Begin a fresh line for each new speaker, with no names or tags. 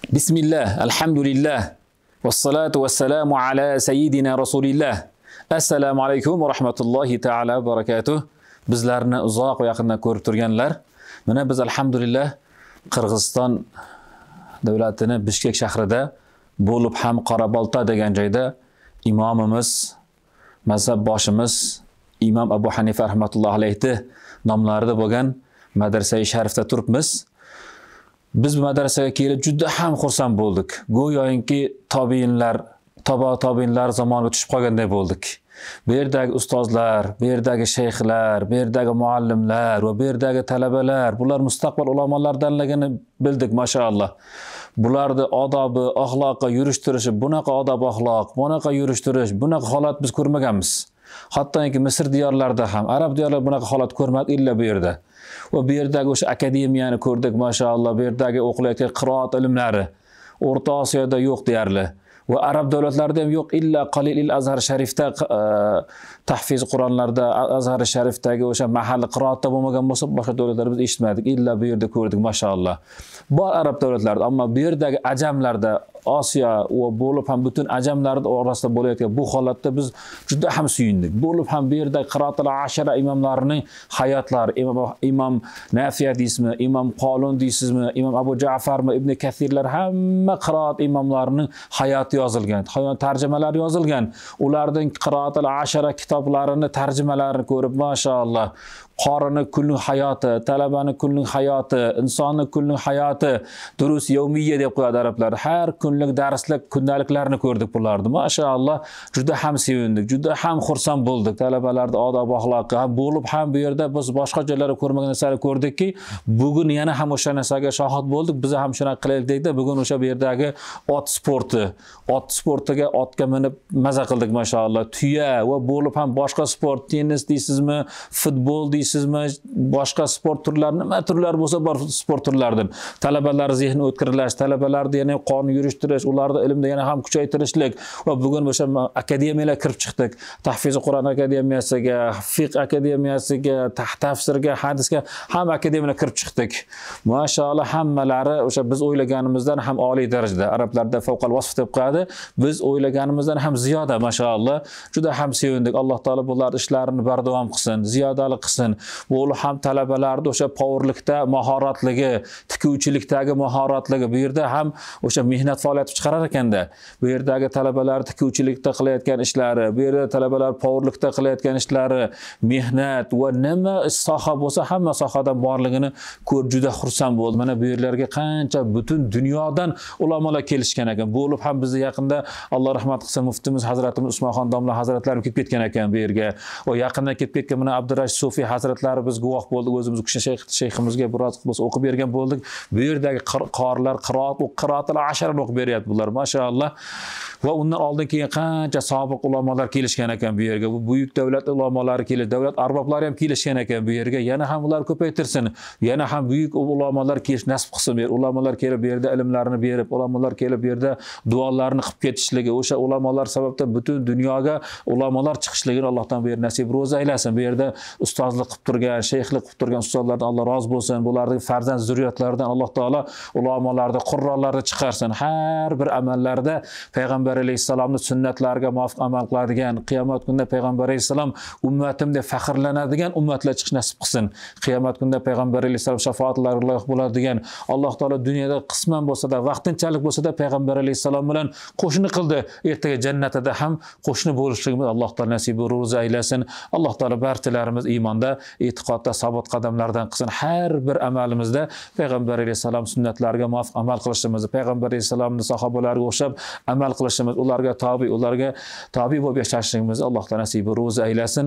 Bismillah, alhamdulillah, vassalatu vassalamu ala sayyidina Rasulillah. Assalamu alaykum va rahmatullohi ta'ala va barakatuh. Bizlarni uzoq va yaqindan ko'rib turganlar, mana biz alhamdulillah Qirg'iziston davlatining Bishkek shahrida bo'lib ham Qorabolta degan joyda imomimiz, mazhab boshimiz Imom Abu Hanifa rahmatullohi alayhi nomlarida bo'lgan madrasa-i sharifda turibmiz. Biz bu madrasaga kelib juda ham xursand bo'ldik. Go'yoki tobiinlar zamoniga tushib qolganday bo'ldik. Bu yerdagi ustozlar, bu yerdagi shayxlar, bu yerdagi muallimlar va bu yerdagi talabalar, bular mustaqbal ulamolardanligini bildik, maşallah. Bularni odobi, axloqi, yurishtirishi, bunaqa odob axloq, bunaqa yurishtirish, bunaqa holat biz ko'rmaganmiz. Hattoki Misr diyorlarida ham, arab diyorlarida bunaqa holat ko'rmadik illa bu yerda. Va bu yerdagi o'sha akademiyani ko'rdik, maşallah. Bu yerdagi o'qilayotgan qiroat ilmlari O'rta Osiyoda yo'q deyarli. Va arab davlatlarida ham yo'q, illa qalil Azhar Sharifda tahfiz Qur'onlarda Azhar Sharifdagi o'sha mahalliy qiroatda bo'lmagan bo'lsa, boshqa davlatlarda biz eshitmadik, illa bu yerda ko'rdik, maşallah. Bor arab davlatlarida, ammo bu yerdagi ajamlarda Osiyo va bo'lib ham butun ajamlar orasida bo'layotgan bu holatda biz juda ham suyundik. Bo'lib ham bu yerda qiroatul ashara imomlarining hayotlari, imom Nafiy deysizmi, imom Qolun deysizmi, imom Abu Ja'farmi, Ibn Kathirlar, hamma qiroat imomlarining hayoti yozilgan, tarjimalari yozilgan. Ularning qiroatul ashara kitoblarini tarjimalarini ko'rib, maşallah, qorini kunning hayoti, talabani kunning hayoti, insonni kunning hayoti, durus yawmiyya deb qo'yadi arablar. Har kunlik darslik, kundaliklarni ko'rdik bularni. Maşallah, juda ham sevindik, juda ham xursand bo'ldik. Talabalarning odob axloqi ham bo'lib ham bu yerda biz boshqa joylarda ko'rmagan narsalarni ko'rdikki, bugun yana ham o'sha narsaga shohid bo'ldik. Biz ham shuna qilaylikda, bugun o'sha bu yerdagi ot sportiga otga minib maza qildik, maşallah. Tuya va bo'lib ham boshqa sport, tennis deysizmi, futbol deysizmi, boshqa sport turlari, nima turlar bo'lsa bor sport turlaridan. Talabalar zehni o'tkirlash, talabalarni yana qonun yurishtirish, ularni ilmda yana ham kuchaytirishlik va bugun o'sha akademiyalar kirib chiqdik. Tahfiz Qur'on akademiyasiga, fiqh akademiyasiga, tafsirga, hadisga ham akademiyalar kirib chiqdik. Maşallah, hammalari o'sha biz o'ylaganimizdan ham oliy darajada. Arablarda fawqal vasf deb qo'yadi. Biz o'ylaganimizdan ham ziyoda, maşallah. Juda ham sevindik. Alloh taolo bular ishlarini bardavom qilsin, ziyodalik qilsin. Bu ham talabalarning o'sha powerlikda mahoratligi, tikuvchilikdagi mahoratligi, bu yerda ham o'sha mehnat faoliyati chiqarar ekanda. Bu yerdagi talabalar tikuvchilikda qilayotgan ishlari, bu yerda talabalar powerlikda qilayotgan ishlari, mehnat va nima soha bo'lsa hamma sohadan borligini ko'rib juda xursand bo'ldim. Mana bu yerlarga qancha butun dunyodan ulamolar kelishgan ekan. Bo'lib ham bizni yaqinda Alloh rahmat qilsin muftimiz Hazratimiz Usmonxon domla hazratlari kelib ketgan ekan bu yerga. Va yaqindan kelib ketgan mana Abdurashid Sufi hazratlari biz guvoh bo'ldik, o'zimiz shayximizga biroz o'qib bergan bo'ldik. Bu yerdagi qorilar qiroatul ashara o'qib beryapti bular, maşallah. Va undan oldin keyin qancha sobiq ulamolar kelishgan ekan bu yerga. Bu buyuk davlat ulamolari keldi, davlat arboblari ham kelishgan ekan bu yerga. Yana ham ular ko'paytirsin. Yana ham buyuk ulamolar kelish nasib qilsin. Ulamolar kelib bu yerda ilmlarini berib, ulamolar kelib bu yerda duolarni qilib ketishligi, o'sha ulamolar sababdan butun dunyoga ulamolar chiqishligini Allohdan bu yer nasib ro'za aylasin. Bu yerda ustozlik qilib turgan, shayxlik qilib turgan ustozlardan Alloh rozi bo'lsin. Bularning farzand zurriyotlaridan Alloh taolo ulamolarni, qurronlarni chiqarsin. Har bir amallarda payg'ambar alayhisalomning sunnatlariga muvofiq amal qiladigan, qiyomat kunida payg'ambar alayhisalom ummatim deb faxrlanadigan ummatlar chiqish nasib qilsin. Qiyomat kunida payg'ambar alayhisalom shafaatlariga loyiq bo'ladigan, Alloh taolo dunyoda qisman bo'lsa-da, vaqtinchalik bo'lsa-da payg'ambar alayhisalom bilan qo'shni qildi. Ertaga jannatida ham qo'shni bo'lishligimiz Alloh taolo nasib ro'za aylasin. Alloh taolo barchalarimiz iymonda, e'tiqodda sabot qadamlardan qilsin. Har bir amalimizda payg'ambar alayhisalom sunnatlariga muvofiq amal qilishimizni, payg'ambar alayhisalomning sahobalariga o'xshab amal qilishimiz, ularga tobi bo'lib yashashligimizni Alloh taolo nasib ro'za aylasin.